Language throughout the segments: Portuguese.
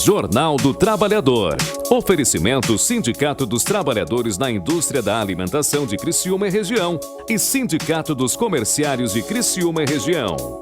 Jornal do Trabalhador. Oferecimento Sindicato dos Trabalhadores na Indústria da Alimentação de Criciúma e Região e Sindicato dos Comerciários de Criciúma e Região.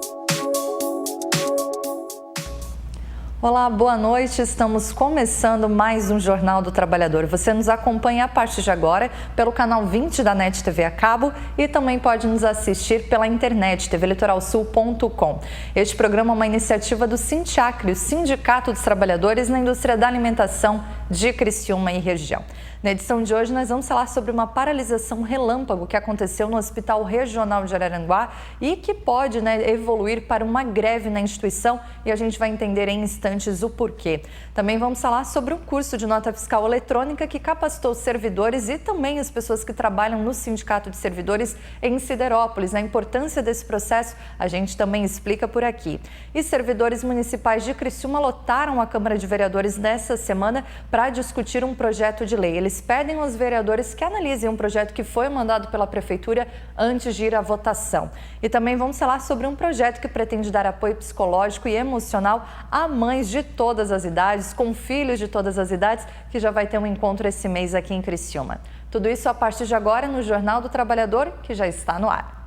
Olá, boa noite. Estamos começando mais um Jornal do Trabalhador. Você nos acompanha a partir de agora pelo canal 20 da NET TV a cabo e também pode nos assistir pela internet, tvlitoralsul.com. Este programa é uma iniciativa do Sindiacre, o Sindicato dos Trabalhadores na Indústria da Alimentação de Criciúma e Região. Na edição de hoje, nós vamos falar sobre uma paralisação relâmpago que aconteceu no Hospital Regional de Araranguá e que pode evoluir para uma greve na instituição, e a gente vai entender em instantes o porquê. Também vamos falar sobre um curso de nota fiscal eletrônica que capacitou os servidores e também as pessoas que trabalham no Sindicato de Servidores em Siderópolis. A importância desse processo a gente também explica por aqui. E servidores municipais de Criciúma lotaram a Câmara de Vereadores nessa semana para discutir um projeto de lei. Eles pedem aos vereadores que analisem um projeto que foi mandado pela Prefeitura antes de ir à votação. E também vamos falar sobre um projeto que pretende dar apoio psicológico e emocional a mães de todas as idades, com filhos de todas as idades, que já vai ter um encontro esse mês aqui em Criciúma. Tudo isso a partir de agora no Jornal do Trabalhador, que já está no ar.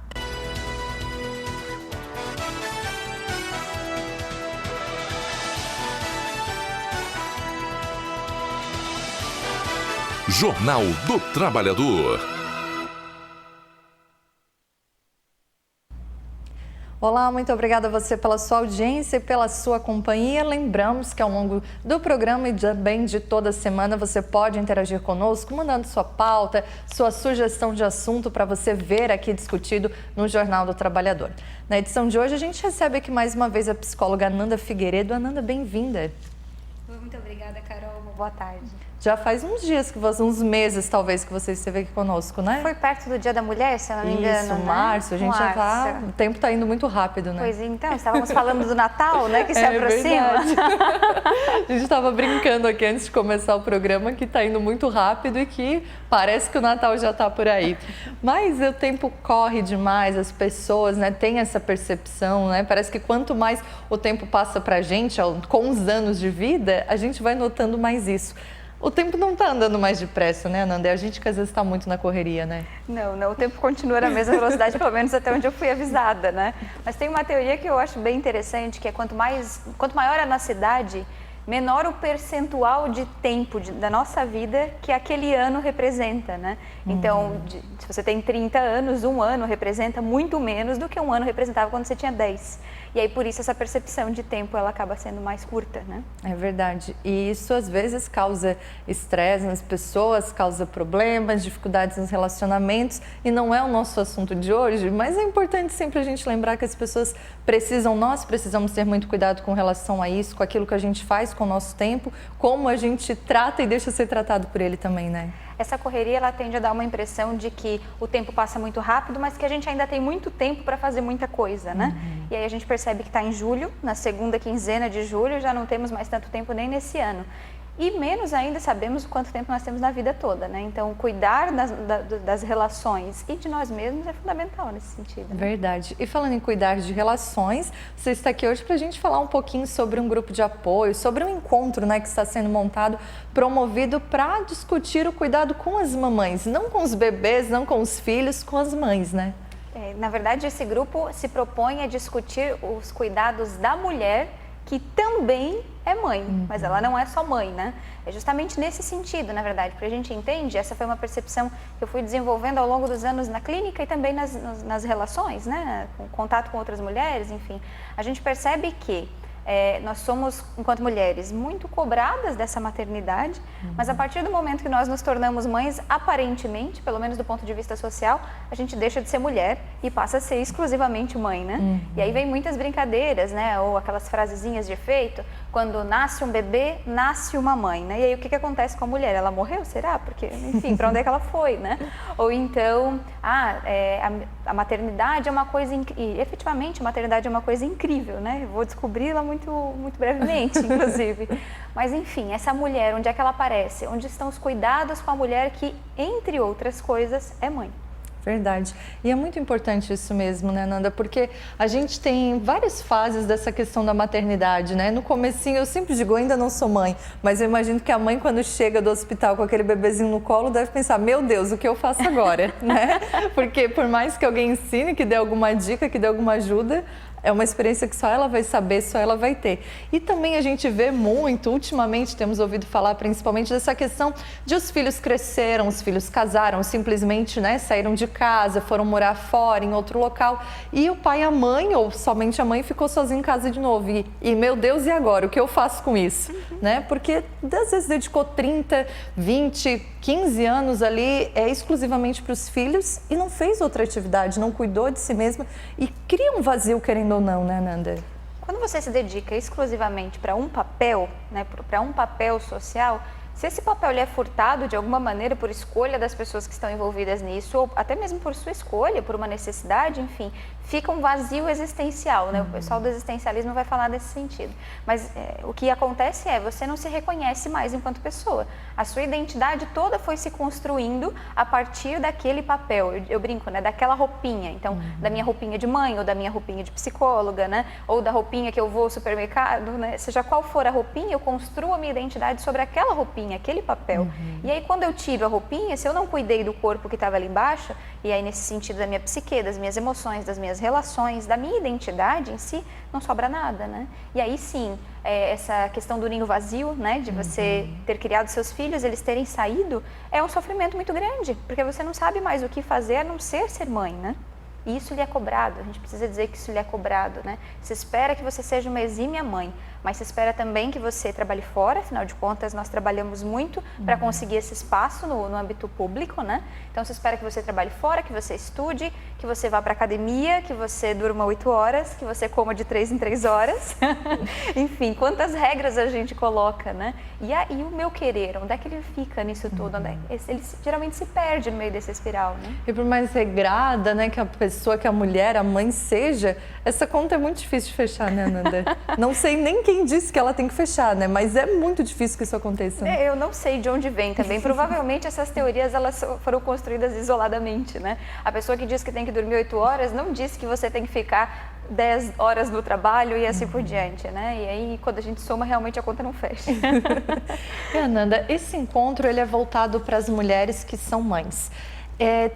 Jornal do Trabalhador. Olá, muito obrigada a você pela sua audiência e pela sua companhia. Lembramos que ao longo do programa e também de toda semana você pode interagir conosco, mandando sua pauta, sua sugestão de assunto para você ver aqui discutido no Jornal do Trabalhador. Na edição de hoje a gente recebe aqui mais uma vez a psicóloga Ananda Figueiredo. Ananda, bem-vinda. Muito obrigada, Carol. Boa tarde. Já faz uns dias, uns meses talvez, que você esteve aqui conosco, né? Foi perto do Dia da Mulher, se eu não me engano, Isso, né? março, a gente já tá... O tempo tá indo muito rápido, né? Pois então, estávamos falando do Natal, né, que se aproxima. A gente estava brincando aqui antes de começar o programa que tá indo muito rápido e que parece que o Natal já tá por aí. Mas o tempo corre demais, as pessoas, né, têm essa percepção, né? Parece que quanto mais o tempo passa pra gente, com os anos de vida, a gente vai notando mais isso. O tempo não está andando mais depressa, né, Ananda? É a gente que às vezes está muito na correria, né? Não, o tempo continua na mesma velocidade, pelo menos até onde eu fui avisada, né? Mas tem uma teoria que eu acho bem interessante, que é quanto maior a nossa idade, menor o percentual de tempo da nossa vida que aquele ano representa, né? Então, se você tem 30 anos, um ano representa muito menos do que um ano representava quando você tinha 10. E aí, por isso, essa percepção de tempo, ela acaba sendo mais curta, né? É verdade. E isso, às vezes, causa estresse nas pessoas, causa problemas, dificuldades nos relacionamentos. E não é o nosso assunto de hoje, mas é importante sempre a gente lembrar que as pessoas nós precisamos ter muito cuidado com relação a isso, com aquilo que a gente faz com o nosso tempo, como a gente trata e deixa ser tratado por ele também, né? Essa correria, ela tende a dar uma impressão de que o tempo passa muito rápido, mas que a gente ainda tem muito tempo para fazer muita coisa, né? E aí a gente percebe que está em julho, na segunda quinzena de julho, já não temos mais tanto tempo nem nesse ano. E menos ainda sabemos quanto tempo nós temos na vida toda, né? Então, cuidar das relações e de nós mesmos é fundamental nesse sentido. Né? Verdade. E falando em cuidar de relações, você está aqui hoje para a gente falar um pouquinho sobre um grupo de apoio, sobre um encontro, né, que está sendo montado, promovido para discutir o cuidado com as mamães, não com os bebês, não com os filhos, com as mães, né? Na verdade, esse grupo se propõe a discutir os cuidados da mulher que também é mãe, mas ela não é só mãe, né? É justamente nesse sentido, na verdade, porque a gente entende, essa foi uma percepção que eu fui desenvolvendo ao longo dos anos na clínica e também nas relações, né? Com contato com outras mulheres, enfim. A gente percebe que nós somos, enquanto mulheres, muito cobradas dessa maternidade, mas a partir do momento que nós nos tornamos mães, aparentemente, pelo menos do ponto de vista social, a gente deixa de ser mulher e passa a ser exclusivamente mãe, né? E aí vem muitas brincadeiras, né? Ou aquelas frasezinhas de efeito, quando nasce um bebê, nasce uma mãe, né? E aí o que acontece com a mulher? Ela morreu, será? Porque, enfim, para onde é que ela foi, né? Ou então, a maternidade é uma coisa, e efetivamente a maternidade é uma coisa incrível, né? Eu vou descobri-la muito brevemente, inclusive. Mas, enfim, essa mulher, onde é que ela aparece? Onde estão os cuidados com a mulher que, entre outras coisas, é mãe? Verdade. E é muito importante isso mesmo, né, Nanda? Porque a gente tem várias fases dessa questão da maternidade, né? No comecinho, eu sempre digo, eu ainda não sou mãe, mas eu imagino que a mãe, quando chega do hospital com aquele bebezinho no colo, deve pensar, meu Deus, o que eu faço agora, né? Porque por mais que alguém ensine, que dê alguma dica, que dê alguma ajuda, é uma experiência que só ela vai saber, só ela vai ter. E também a gente vê muito, ultimamente temos ouvido falar principalmente dessa questão de os filhos cresceram, os filhos casaram, simplesmente, né, saíram de casa, foram morar fora, em outro local, e o pai e a mãe, ou somente a mãe, ficou sozinha em casa de novo. E meu Deus, e agora? O que eu faço com isso? Né? Porque às vezes dedicou 30, 20, 15 anos ali exclusivamente para os filhos e não fez outra atividade, não cuidou de si mesma e cria um vazio, querendo ou não, né, Nanda? Quando você se dedica exclusivamente para um papel, né, para um papel social, se esse papel ele é furtado de alguma maneira por escolha das pessoas que estão envolvidas nisso, ou até mesmo por sua escolha, por uma necessidade, enfim, fica um vazio existencial, né? O pessoal do existencialismo vai falar desse sentido. Mas o que acontece é, você não se reconhece mais enquanto pessoa. A sua identidade toda foi se construindo a partir daquele papel. Eu brinco, né? Daquela roupinha. Então, da minha roupinha de mãe, ou da minha roupinha de psicóloga, né? Ou da roupinha que eu vou ao supermercado, né? Seja qual for a roupinha, eu construo a minha identidade sobre aquela roupinha, aquele papel. E aí, quando eu tiro a roupinha, se eu não cuidei do corpo que estava ali embaixo, e aí nesse sentido da minha psique, das minhas emoções, das minhas relações, da minha identidade em si, não sobra nada, né? E aí sim, essa questão do ninho vazio, né? De você ter criado seus filhos, eles terem saído, é um sofrimento muito grande, porque você não sabe mais o que fazer a não ser mãe, né? E isso lhe é cobrado, a gente precisa dizer que isso lhe é cobrado, né? Se espera que você seja uma exímia mãe, mas se espera também que você trabalhe fora, afinal de contas nós trabalhamos muito para conseguir esse espaço no âmbito público, né? Então se espera que você trabalhe fora, que você estude, que você vá para academia, que você durma 8 horas, que você coma de 3 em 3 horas, enfim, quantas regras a gente coloca, né? E aí o meu querer, onde é que ele fica nisso tudo? Ele geralmente se perde no meio dessa espiral, né? E por mais regrada, né, que a pessoa, que a mulher, a mãe seja, essa conta é muito difícil de fechar, né, Nanda? Não sei nem quem disse que ela tem que fechar, né? Mas é muito difícil que isso aconteça. Né? Eu não sei de onde vem também. Provavelmente essas teorias elas foram construídas isoladamente, né? A pessoa que diz que tem que dormir 8 horas não disse que você tem que ficar 10 horas no trabalho e assim por diante, né? E aí, quando a gente soma, realmente a conta não fecha. E, Nanda, esse encontro ele é voltado para as mulheres que são mães.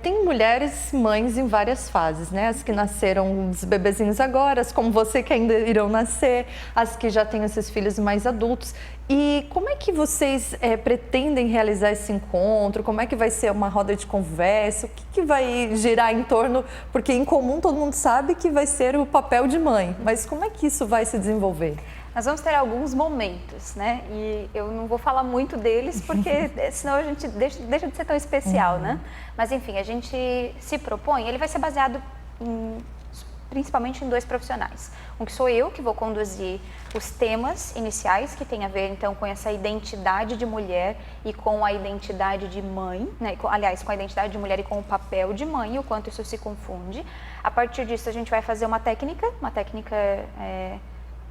Tem mulheres mães em várias fases, né? As que nasceram os bebezinhos agora, as como você que ainda irão nascer, as que já têm esses filhos mais adultos. E como é que vocês pretendem realizar esse encontro? Como é que vai ser uma roda de conversa? O que vai girar em torno? Porque em comum todo mundo sabe que vai ser o papel de mãe, mas como é que isso vai se desenvolver? Nós vamos ter alguns momentos, né? E eu não vou falar muito deles, porque senão a gente deixa de ser tão especial, né? Mas enfim, a gente se propõe, ele vai ser baseado principalmente em 2 profissionais. Um que sou eu, que vou conduzir os temas iniciais, que tem a ver então com essa identidade de mulher e com a identidade de mãe, né? Aliás, com a identidade de mulher e com o papel de mãe, o quanto isso se confunde. A partir disso, a gente vai fazer uma técnica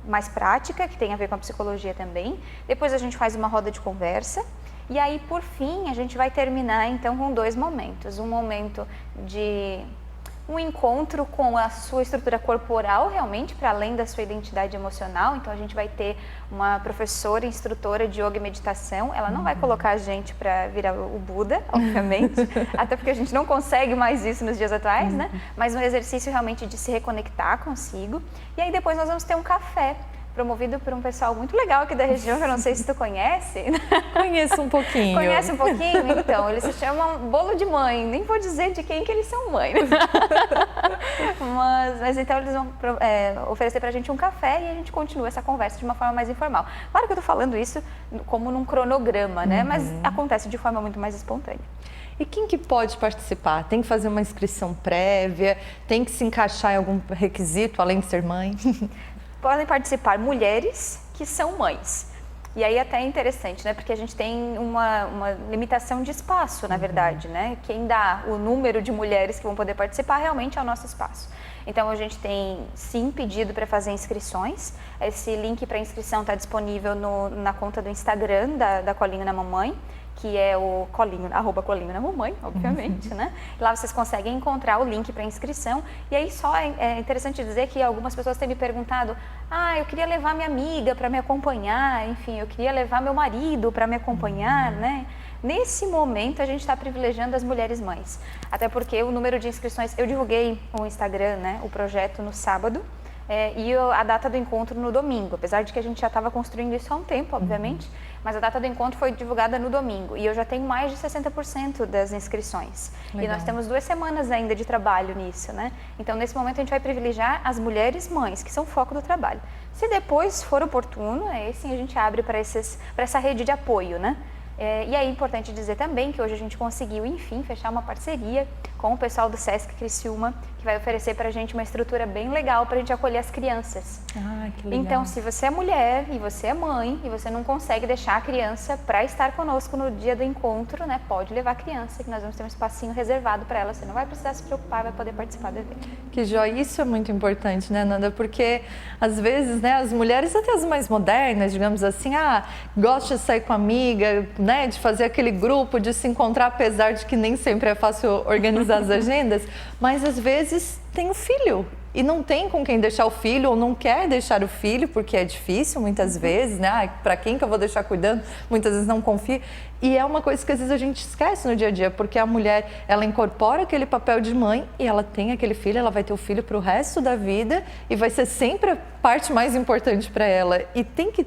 mais prática, que tem a ver com a psicologia também. Depois a gente faz uma roda de conversa e aí, por fim, a gente vai terminar então com 2 momentos. Um momento de um encontro com a sua estrutura corporal, realmente, para além da sua identidade emocional. Então, a gente vai ter uma professora, instrutora de yoga e meditação. Ela não vai colocar a gente para virar o Buda, obviamente, até porque a gente não consegue mais isso nos dias atuais, né? Mas um exercício realmente de se reconectar consigo. E aí, depois, nós vamos ter um café, promovido por um pessoal muito legal aqui da região, que eu não sei se tu conhece. Conheço um pouquinho. Conhece um pouquinho? Então, eles se chamam Bolo de Mãe, nem vou dizer de quem que eles são mãe. Mas então eles vão oferecer pra gente um café e a gente continua essa conversa de uma forma mais informal. Claro que eu tô falando isso como num cronograma, né? Mas acontece de forma muito mais espontânea. E quem que pode participar? Tem que fazer uma inscrição prévia? Tem que se encaixar em algum requisito, além de ser mãe? Podem participar mulheres que são mães. E aí até é interessante, né? Porque a gente tem uma limitação de espaço, na verdade, né? Quem dá o número de mulheres que vão poder participar realmente é o nosso espaço. Então a gente tem sim pedido para fazer inscrições. Esse link para inscrição está disponível na conta do Instagram da Colinho na Mamãe, que é o colinho, @colinho na mamãe, obviamente, né? Lá vocês conseguem encontrar o link para inscrição. E aí só é interessante dizer que algumas pessoas têm me perguntado: eu queria levar minha amiga para me acompanhar, enfim, eu queria levar meu marido para me acompanhar, né? Nesse momento a gente está privilegiando as mulheres mães, até porque o número de inscrições, eu divulguei o Instagram, né, o projeto no sábado, e a data do encontro no domingo, apesar de que a gente já estava construindo isso há um tempo, obviamente, mas a data do encontro foi divulgada no domingo e eu já tenho mais de 60% das inscrições. Legal. E nós temos 2 semanas ainda de trabalho nisso, né? Então, nesse momento, a gente vai privilegiar as mulheres mães, que são o foco do trabalho. Se depois for oportuno, aí sim a gente abre para essa rede de apoio, né? E aí é importante dizer também que hoje a gente conseguiu, enfim, fechar uma parceria com o pessoal do Sesc Criciúma, que vai oferecer para a gente uma estrutura bem legal para a gente acolher as crianças. Que legal. Então, se você é mulher e você é mãe e você não consegue deixar a criança para estar conosco no dia do encontro, né, pode levar a criança, que nós vamos ter um espacinho reservado para ela. Você não vai precisar se preocupar, vai poder participar do evento. Que joia, isso é muito importante, né, Nanda? Porque às vezes, né, as mulheres, até as mais modernas, digamos assim, gostam de sair com a amiga, né, de fazer aquele grupo, de se encontrar, apesar de que nem sempre é fácil organizar as agendas, mas às vezes tem o filho e não tem com quem deixar o filho ou não quer deixar o filho porque é difícil muitas vezes, né? Para quem que eu vou deixar cuidando? Muitas vezes não confia. E é uma coisa que às vezes a gente esquece no dia a dia, porque a mulher, ela incorpora aquele papel de mãe e ela tem aquele filho, ela vai ter o filho para o resto da vida e vai ser sempre a parte mais importante para ela. E tem que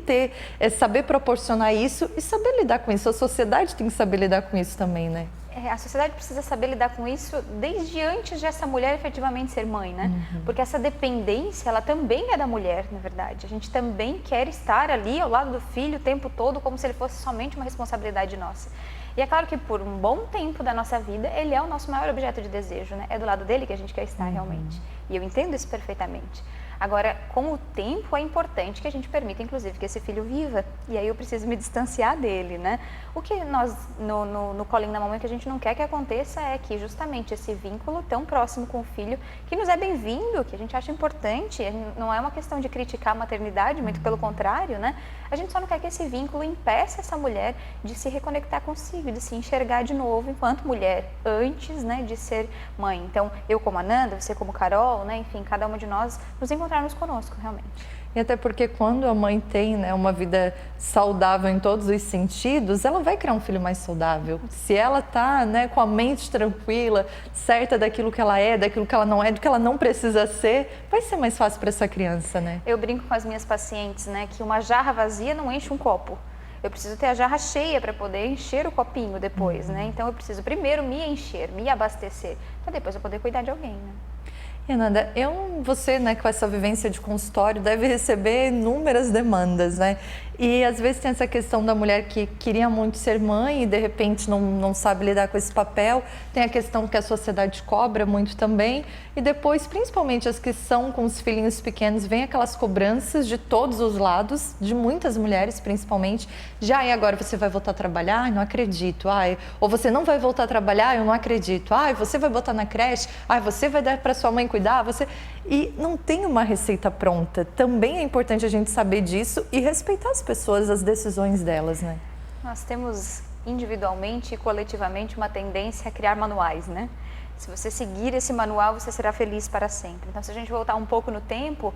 saber proporcionar isso e saber lidar com isso. A sociedade tem que saber lidar com isso também, né? A sociedade precisa saber lidar com isso desde antes de essa mulher efetivamente ser mãe, né? Porque essa dependência, ela também é da mulher, na verdade. A gente também quer estar ali ao lado do filho o tempo todo, como se ele fosse somente uma responsabilidade nossa. E é claro que por um bom tempo da nossa vida, ele é o nosso maior objeto de desejo, né? É do lado dele que a gente quer estar realmente. E eu entendo isso perfeitamente. Agora, com o tempo, é importante que a gente permita, inclusive, que esse filho viva. E aí eu preciso me distanciar dele, né? O que nós, no Colinho da Mamãe, que a gente não quer que aconteça é que justamente esse vínculo tão próximo com o filho, que nos é bem-vindo, que a gente acha importante, não é uma questão de criticar a maternidade, muito pelo contrário, né? A gente só não quer que esse vínculo impeça essa mulher de se reconectar consigo, de se enxergar de novo enquanto mulher, antes, né, de ser mãe. Então, eu como a Nanda, você como Carol, né, enfim, cada uma de nós nos encontrarmos conosco, realmente. E até porque quando a mãe tem, né, uma vida saudável em todos os sentidos, ela vai criar um filho mais saudável. Se ela está, né, com a mente tranquila, certa daquilo que ela é, daquilo que ela não é, do que ela não precisa ser, vai ser mais fácil para essa criança, né? Eu brinco com as minhas pacientes, né, que uma jarra vazia não enche um copo. Eu preciso ter a jarra cheia para poder encher o copinho depois, né? Então eu preciso primeiro me encher, me abastecer, para depois eu poder cuidar de alguém, né? E Nanda, você, né, com essa vivência de consultório, deve receber inúmeras demandas, né? E às vezes tem essa questão da mulher que queria muito ser mãe e de repente não sabe lidar com esse papel. Tem a questão que a sociedade cobra muito também. E depois, principalmente as que são com os filhinhos pequenos, vem aquelas cobranças de todos os lados, de muitas mulheres principalmente. E agora você vai voltar a trabalhar? Ai, não acredito. Ou você não vai voltar a trabalhar? Eu não acredito. Você vai botar na creche? Você vai dar para sua mãe cuidar? E não tem uma receita pronta. Também é importante a gente saber disso e respeitar as pessoas, as decisões delas, né? Nós temos individualmente e coletivamente uma tendência a criar manuais, né? Se você seguir esse manual, você será feliz para sempre. Então, se a gente voltar um pouco no tempo,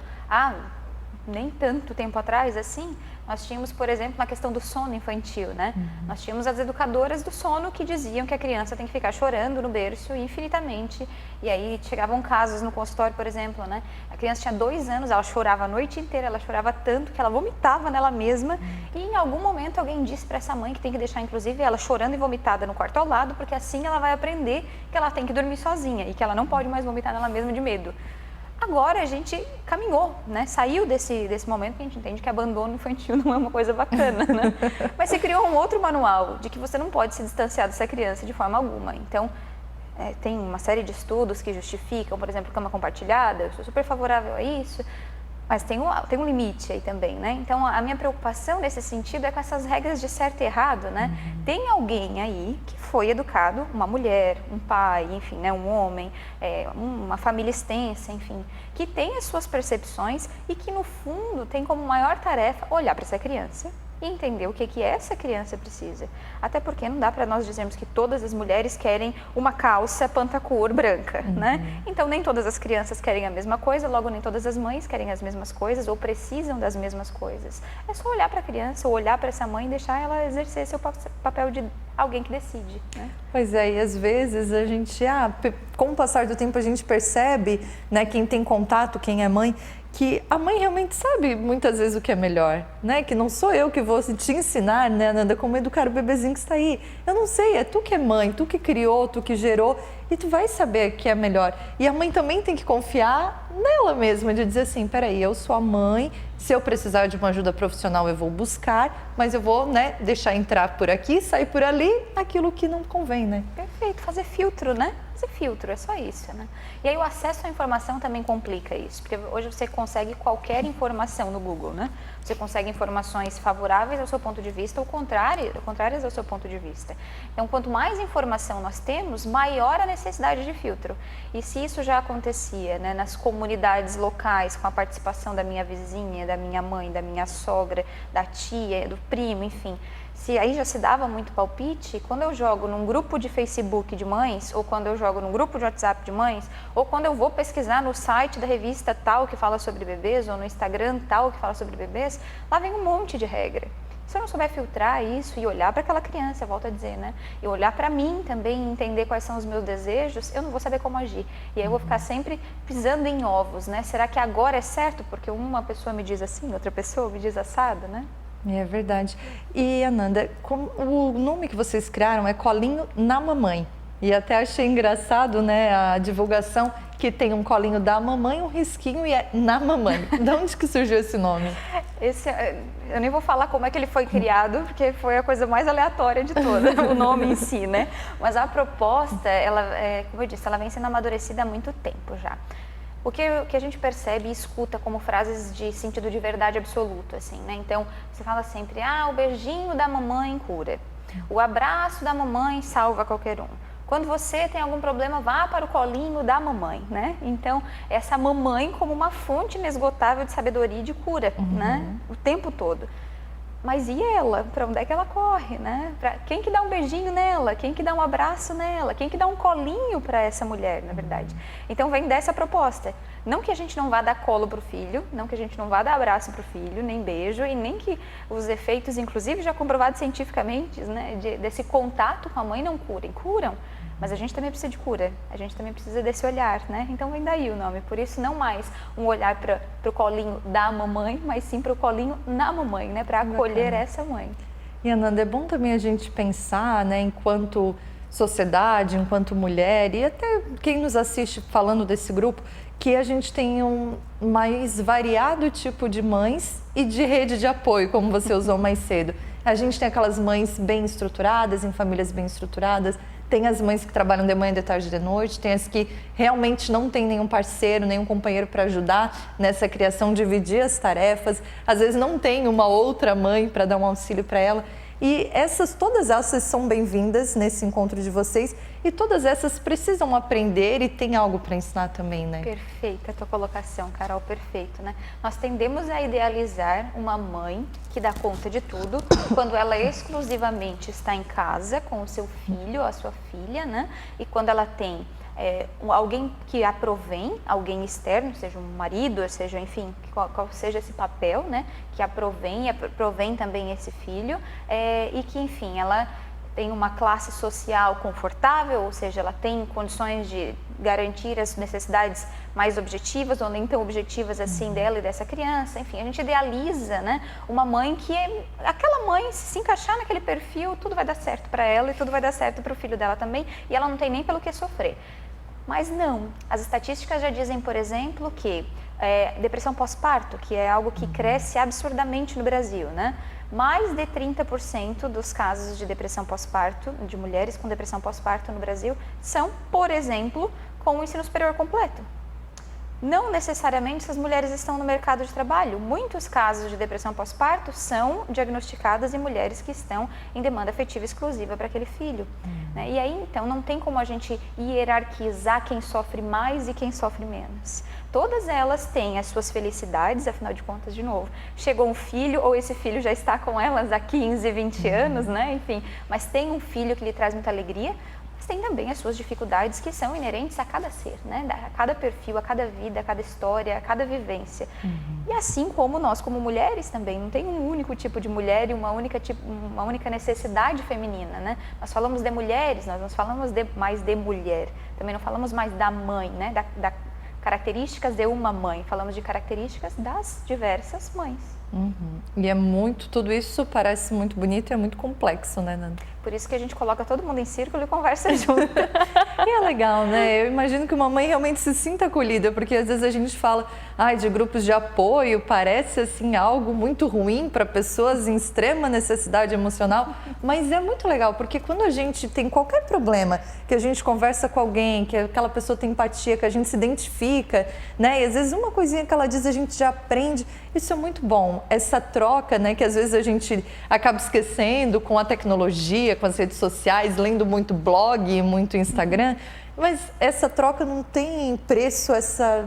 nem tanto tempo atrás, assim, nós tínhamos, por exemplo, na questão do sono infantil, né? Nós tínhamos as educadoras do sono que diziam que a criança tem que ficar chorando no berço infinitamente. E aí chegavam casos no consultório, por exemplo, né? A criança tinha 2 anos, ela chorava a noite inteira, ela chorava tanto que ela vomitava nela mesma. E em algum momento alguém disse para essa mãe que tem que deixar, inclusive, ela chorando e vomitada no quarto ao lado, porque assim ela vai aprender que ela tem que dormir sozinha e que ela não pode mais vomitar nela mesma de medo. Agora a gente caminhou, né? Saiu desse momento que a gente entende que abandono infantil não é uma coisa bacana, né? Mas se criou um outro manual de que você não pode se distanciar dessa criança de forma alguma. Então, tem uma série de estudos que justificam, por exemplo, cama compartilhada, eu sou super favorável a isso. Mas tem um limite aí também, né? Então, a minha preocupação nesse sentido é com essas regras de certo e errado, né? Tem alguém aí que foi educado, uma mulher, um pai, enfim, né? Um homem, uma família extensa, enfim, que tem as suas percepções e que, no fundo, tem como maior tarefa olhar para essa criança e entender o que essa criança precisa. Até porque não dá para nós dizermos que todas as mulheres querem uma calça pantacur branca, né? Então, nem todas as crianças querem a mesma coisa, logo nem todas as mães querem as mesmas coisas ou precisam das mesmas coisas. É só olhar para a criança ou olhar para essa mãe e deixar ela exercer seu papel de alguém que decide, né? Pois é, e às vezes a gente, com o passar do tempo a gente percebe, né, quem tem contato, quem é mãe, que a mãe realmente sabe muitas vezes o que é melhor, né? Que não sou eu que vou te ensinar, né, Nanda, como educar o bebezinho que está aí. Eu não sei, é tu que é mãe, tu que criou, tu que gerou e tu vai saber o que é melhor. E a mãe também tem que confiar nela mesma, de dizer assim, peraí, eu sou a mãe, se eu precisar de uma ajuda profissional eu vou buscar, mas eu vou, né, deixar entrar por aqui, sair por ali, aquilo que não convém, né? Perfeito, fazer filtro, né? Fazer filtro, é só isso, né? E aí o acesso à informação também complica isso, porque hoje você consegue qualquer informação no Google, né? Você consegue informações favoráveis ao seu ponto de vista ou contrárias ao seu ponto de vista. Então, quanto mais informação nós temos, maior a necessidade de filtro. E se isso já acontecia, né, nas comunidades locais, com a participação da minha vizinha, da minha mãe, da minha sogra, da tia, do primo, enfim, se aí já se dava muito palpite, quando eu jogo num grupo de Facebook de mães, ou quando eu jogo num grupo de WhatsApp de mães, ou quando eu vou pesquisar no site da revista tal que fala sobre bebês, ou no Instagram tal que fala sobre bebês, lá vem um monte de regra. Se eu não souber filtrar isso e olhar para aquela criança, volto a dizer, né? E olhar para mim também, entender quais são os meus desejos, eu não vou saber como agir. E aí eu vou ficar sempre pisando em ovos, né? Será que agora é certo? Porque uma pessoa me diz assim, outra pessoa me diz assado, né? É verdade. E, Ananda, o nome que vocês criaram é Colinho na Mamãe. E até achei engraçado, né, a divulgação que tem um colinho da mamãe, um risquinho e é na mamãe. De onde que surgiu esse nome? Eu nem vou falar como é que ele foi criado, porque foi a coisa mais aleatória de toda, o nome em si, né? Mas a proposta, como eu disse, ela vem sendo amadurecida há muito tempo já. O que a gente percebe e escuta como frases de sentido de verdade absoluto, assim, né? Então, você fala sempre, o beijinho da mamãe cura, o abraço da mamãe salva qualquer um. Quando você tem algum problema, vá para o colinho da mamãe, né? Então, essa mamãe como uma fonte inesgotável de sabedoria e de cura, né? O tempo todo. Mas e ela? Para onde é que ela corre, né? Quem que dá um beijinho nela? Quem que dá um abraço nela? Quem que dá um colinho para essa mulher, na verdade? Então, vem dessa proposta. Não que a gente não vá dar colo para o filho, não que a gente não vá dar abraço para o filho, nem beijo, e nem que os efeitos, inclusive já comprovados cientificamente, né, desse contato com a mãe não curam. Mas a gente também precisa de cura, a gente também precisa desse olhar, né? Então vem daí o nome, por isso não mais um olhar para o colinho da mamãe, mas sim para o colinho na mamãe, né? Para acolher essa mãe. E, Ananda, é bom também a gente pensar, né, enquanto sociedade, enquanto mulher, e até quem nos assiste falando desse grupo, que a gente tem um mais variado tipo de mães e de rede de apoio, como você usou mais cedo. A gente tem aquelas mães bem estruturadas, em famílias bem estruturadas, tem as mães que trabalham de manhã, de tarde, de noite, tem as que realmente não tem nenhum parceiro, nenhum companheiro para ajudar nessa criação, dividir as tarefas, às vezes não tem uma outra mãe para dar um auxílio para ela. E todas essas são bem-vindas nesse encontro de vocês e todas essas precisam aprender e tem algo para ensinar também, né? Perfeita a tua colocação, Carol, perfeito, né? Nós tendemos a idealizar uma mãe que dá conta de tudo quando ela exclusivamente está em casa com o seu filho ou a sua filha, né? E quando ela tem alguém que a provém, alguém externo, seja um marido, seja, enfim, qual seja esse papel, né, que a provém também esse filho, e que, enfim, ela tem uma classe social confortável, ou seja, ela tem condições de garantir as necessidades mais objetivas ou nem tão objetivas assim dela e dessa criança. Enfim, a gente idealiza, né, uma mãe que aquela mãe, se encaixar naquele perfil, tudo vai dar certo para ela e tudo vai dar certo para o filho dela também, e ela não tem nem pelo que sofrer. Mas não, as estatísticas já dizem, por exemplo, que depressão pós-parto, que é algo que cresce absurdamente no Brasil, né? Mais de 30% dos casos de depressão pós-parto, de mulheres com depressão pós-parto no Brasil, são, por exemplo, com o ensino superior completo. Não necessariamente essas mulheres estão no mercado de trabalho. Muitos casos de depressão pós-parto são diagnosticadas em mulheres que estão em demanda afetiva exclusiva para aquele filho. Né? E aí, então, não tem como a gente hierarquizar quem sofre mais e quem sofre menos. Todas elas têm as suas felicidades, afinal de contas, de novo, chegou um filho ou esse filho já está com elas há 15, 20 anos, né? Enfim, mas tem um filho que lhe traz muita alegria, mas tem também as suas dificuldades que são inerentes a cada ser, né? A cada perfil, a cada vida, a cada história, a cada vivência. E assim como nós, como mulheres também, não tem um único tipo de mulher e uma única necessidade feminina, né? Nós falamos de mulheres, nós não falamos mais de mulher, também não falamos mais da mãe, né? Da características de uma mãe, falamos de características das diversas mães. E é muito, tudo isso parece muito bonito e é muito complexo, né, Nanda? Por isso que a gente coloca todo mundo em círculo e conversa junto. E é legal, né? Eu imagino que uma mãe realmente se sinta acolhida, porque às vezes a gente fala de grupos de apoio, parece assim algo muito ruim para pessoas em extrema necessidade emocional, mas é muito legal, porque quando a gente tem qualquer problema, que a gente conversa com alguém, que aquela pessoa tem empatia, que a gente se identifica, né? E às vezes uma coisinha que ela diz a gente já aprende, isso é muito bom. Essa troca, né, que às vezes a gente acaba esquecendo com a tecnologia, com as redes sociais, lendo muito blog, muito Instagram, mas essa troca não tem preço, essa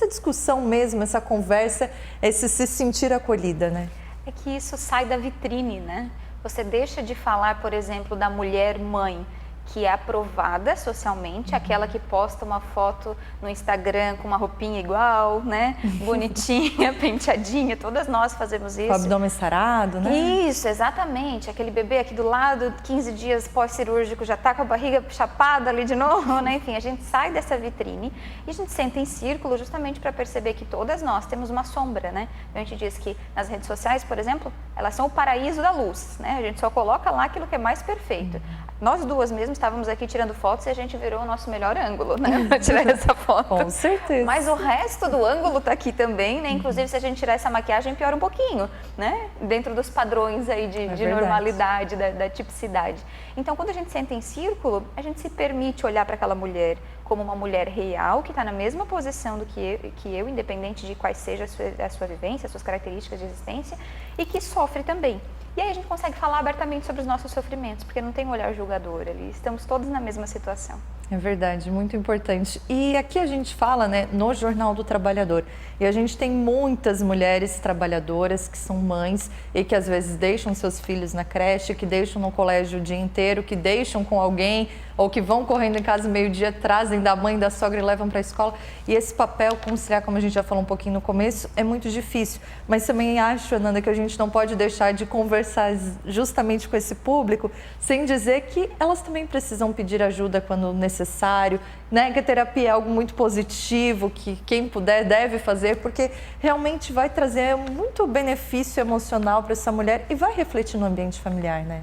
discussão mesmo, essa conversa, esse se sentir acolhida, né? É que isso sai da vitrine, né? Você deixa de falar, por exemplo, da mulher mãe, que é aprovada socialmente, aquela que posta uma foto no Instagram com uma roupinha igual, né? Bonitinha, penteadinha, todas nós fazemos isso. Com o abdômen sarado, né? Isso, exatamente. Aquele bebê aqui do lado, 15 dias pós-cirúrgico, já tá com a barriga chapada ali de novo, né? Enfim, a gente sai dessa vitrine e a gente senta em círculo justamente para perceber que todas nós temos uma sombra, né? A gente diz que nas redes sociais, por exemplo, elas são o paraíso da luz, né? A gente só coloca lá aquilo que é mais perfeito. Nós duas mesmo estávamos aqui tirando fotos e a gente virou o nosso melhor ângulo, né, para tirar essa foto. Com certeza. Mas o resto do ângulo está aqui também, né? Inclusive, se a gente tirar essa maquiagem, piora um pouquinho, né? Dentro dos padrões aí de normalidade, da tipicidade. Então, quando a gente senta em círculo, a gente se permite olhar para aquela mulher como uma mulher real, que está na mesma posição do que eu, independente de quais seja a sua vivência, as suas características de existência, e que sofre também. E aí a gente consegue falar abertamente sobre os nossos sofrimentos, porque não tem um olhar julgador ali, estamos todos na mesma situação. É verdade, muito importante. E aqui a gente fala, né, no Jornal do Trabalhador, e a gente tem muitas mulheres trabalhadoras que são mães e que às vezes deixam seus filhos na creche, que deixam no colégio o dia inteiro, que deixam com alguém ou que vão correndo em casa meio-dia, trazem da mãe, da sogra e levam para a escola. E esse papel conciliar, como a gente já falou um pouquinho no começo, é muito difícil. Mas também acho, Ananda, que a gente não pode deixar de conversar justamente com esse público sem dizer que elas também precisam pedir ajuda quando necessário, né? Que a terapia é algo muito positivo, que quem puder deve fazer, porque realmente vai trazer muito benefício emocional para essa mulher e vai refletir no ambiente familiar, né?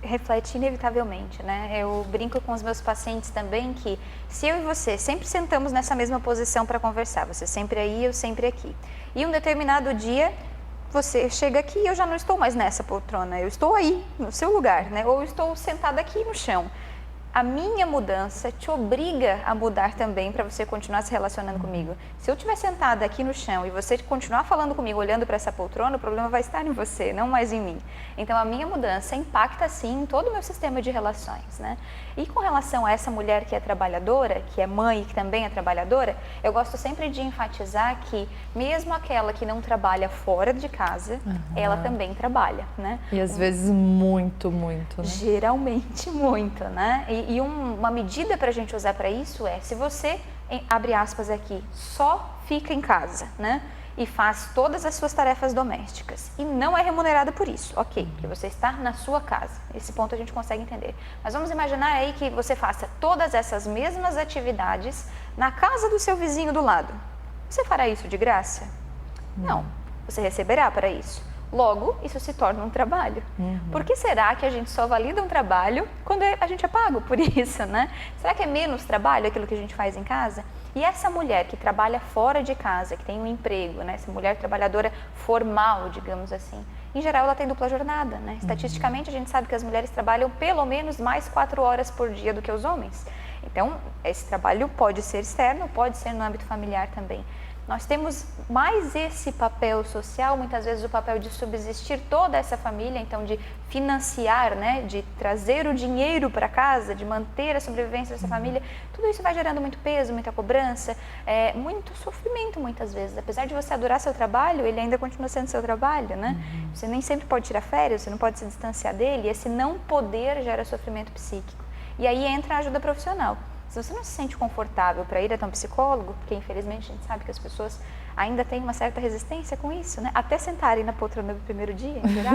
Reflete inevitavelmente, né? Eu brinco com os meus pacientes também que se eu e você sempre sentamos nessa mesma posição para conversar, você sempre aí, eu sempre aqui, e um determinado dia você chega aqui e eu já não estou mais nessa poltrona, eu estou aí, no seu lugar, né? Ou eu estou sentada aqui no chão. A minha mudança te obriga a mudar também para você continuar se relacionando comigo. Se eu estiver sentada aqui no chão e você continuar falando comigo, olhando para essa poltrona, o problema vai estar em você, não mais em mim. Então, a minha mudança impacta, sim, em todo o meu sistema de relações, né? E com relação a essa mulher que é trabalhadora, que é mãe e que também é trabalhadora, eu gosto sempre de enfatizar que, mesmo aquela que não trabalha fora de casa, ela também trabalha, né? E às vezes muito, muito, né? Geralmente muito, né? E uma medida para a gente usar para isso é, se você, abre aspas aqui, só fica em casa, né? E faz todas as suas tarefas domésticas e não é remunerada por isso, ok, porque você está na sua casa, esse ponto a gente consegue entender. Mas vamos imaginar aí que você faça todas essas mesmas atividades na casa do seu vizinho do lado. Você fará isso de graça? Não, você receberá para isso. Logo, isso se torna um trabalho. Por que será que a gente só valida um trabalho quando a gente é pago por isso, né? Será que é menos trabalho aquilo que a gente faz em casa? E essa mulher que trabalha fora de casa, que tem um emprego, né? Essa mulher trabalhadora formal, digamos assim, em geral ela tem dupla jornada, né? Estatisticamente a gente sabe que as mulheres trabalham pelo menos mais 4 horas por dia do que os homens. Então, esse trabalho pode ser externo, pode ser no âmbito familiar também. Nós temos mais esse papel social, muitas vezes o papel de subsistir toda essa família, então de financiar, né, de trazer o dinheiro para casa, de manter a sobrevivência dessa família. Tudo isso vai gerando muito peso, muita cobrança, muito sofrimento muitas vezes. Apesar de você adorar seu trabalho, ele ainda continua sendo seu trabalho, né? Você nem sempre pode tirar férias, você não pode se distanciar dele, e esse não poder gera sofrimento psíquico. E aí entra a ajuda profissional. Se você não se sente confortável para ir até um psicólogo, porque infelizmente a gente sabe que as pessoas ainda têm uma certa resistência com isso, né? Até sentarem na poltrona do primeiro dia, em geral,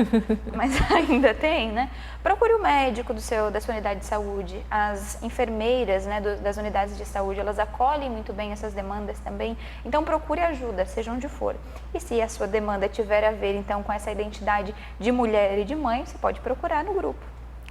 mas ainda tem, né? Procure o médico da sua unidade de saúde, as enfermeiras, né, das unidades de saúde, elas acolhem muito bem essas demandas também, então procure ajuda, seja onde for. E se a sua demanda tiver a ver, então, com essa identidade de mulher e de mãe, você pode procurar no grupo.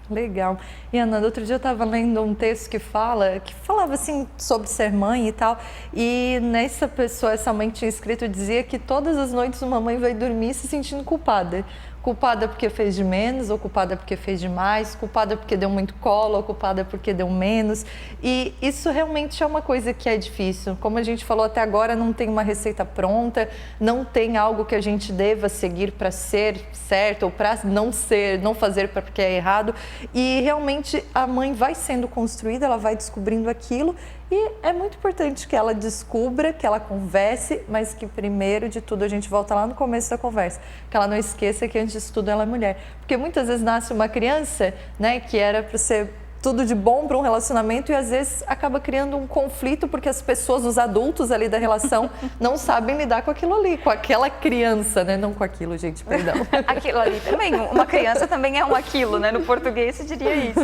Legal. E Ana, outro dia eu estava lendo um texto que falava assim sobre ser mãe e tal, e nessa pessoa, essa mãe tinha escrito, dizia que todas as noites uma mãe vai dormir se sentindo culpada. Culpada porque fez de menos, ou culpada porque fez de mais, culpada porque deu muito colo, ou culpada porque deu menos. E isso realmente é uma coisa que é difícil. Como a gente falou até agora, não tem uma receita pronta, não tem algo que a gente deva seguir para ser certo, ou para não ser, não fazer porque é errado. E realmente a mãe vai sendo construída, ela vai descobrindo aquilo. E é muito importante que ela descubra, que ela converse, mas que primeiro de tudo a gente volta lá no começo da conversa, que ela não esqueça que antes de tudo ela é mulher. Porque muitas vezes nasce uma criança, né, que era para ser tudo de bom para um relacionamento e às vezes acaba criando um conflito porque as pessoas, os adultos ali da relação não sabem lidar com aquilo ali, com aquela criança, né? Não com aquilo, gente, perdão. Aquilo ali também, uma criança também é um aquilo, né? No português se diria isso.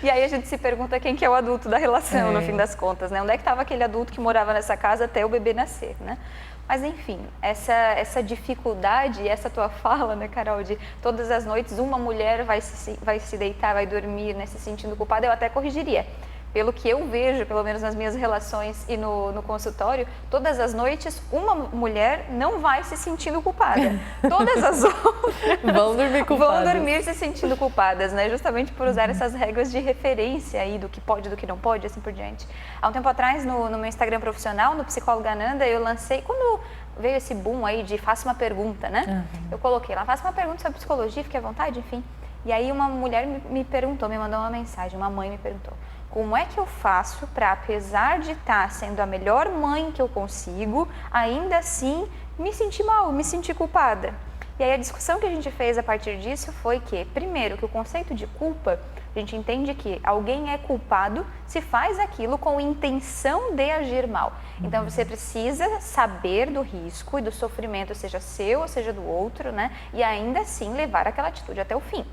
E aí a gente se pergunta quem que é o adulto da relação, no fim das contas, né? Onde é que estava aquele adulto que morava nessa casa até o bebê nascer, né? Mas enfim, essa dificuldade, essa tua fala, né, Carol, de todas as noites uma mulher vai se deitar, vai dormir, né, se sentindo culpada, eu até corrigiria. Pelo que eu vejo, pelo menos nas minhas relações e no consultório, todas as noites uma mulher não vai se sentindo culpada. Todas as outras vão dormir culpadas. Vão dormir se sentindo culpadas, né? Justamente por usar essas regras de referência aí do que pode, do que não pode, assim por diante. Há um tempo atrás, no meu Instagram profissional, no Psicóloga Ananda, eu lancei, quando veio esse boom aí de faça uma pergunta, né? Eu coloquei lá, faça uma pergunta sobre psicologia, fique à vontade, enfim. E aí uma mulher me perguntou, me mandou uma mensagem, uma mãe me perguntou: como é que eu faço para, apesar de estar sendo a melhor mãe que eu consigo, ainda assim me sentir mal, me sentir culpada? E aí a discussão que a gente fez a partir disso foi que, primeiro, que o conceito de culpa, a gente entende que alguém é culpado se faz aquilo com intenção de agir mal. Então você precisa saber do risco e do sofrimento, seja seu ou seja do outro, né? E ainda assim levar aquela atitude até o fim.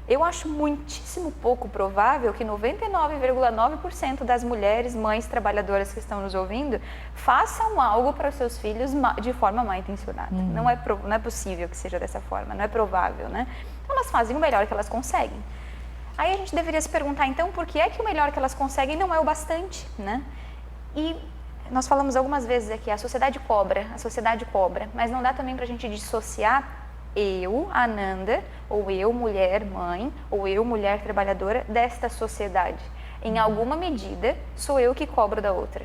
Eu acho muitíssimo pouco provável que 99,9% das mulheres, mães trabalhadoras que estão nos ouvindo, façam algo para os seus filhos de forma mal intencionada. Não é possível que seja dessa forma, não é provável, né? Então elas fazem o melhor que elas conseguem. Aí a gente deveria se perguntar, então, por que é que o melhor que elas conseguem não é o bastante, né? E nós falamos algumas vezes aqui, a sociedade cobra, mas não dá também para a gente dissociar eu, Ananda, ou eu, mulher, mãe, ou eu, mulher trabalhadora, desta sociedade. Em alguma medida, sou eu que cobro da outra.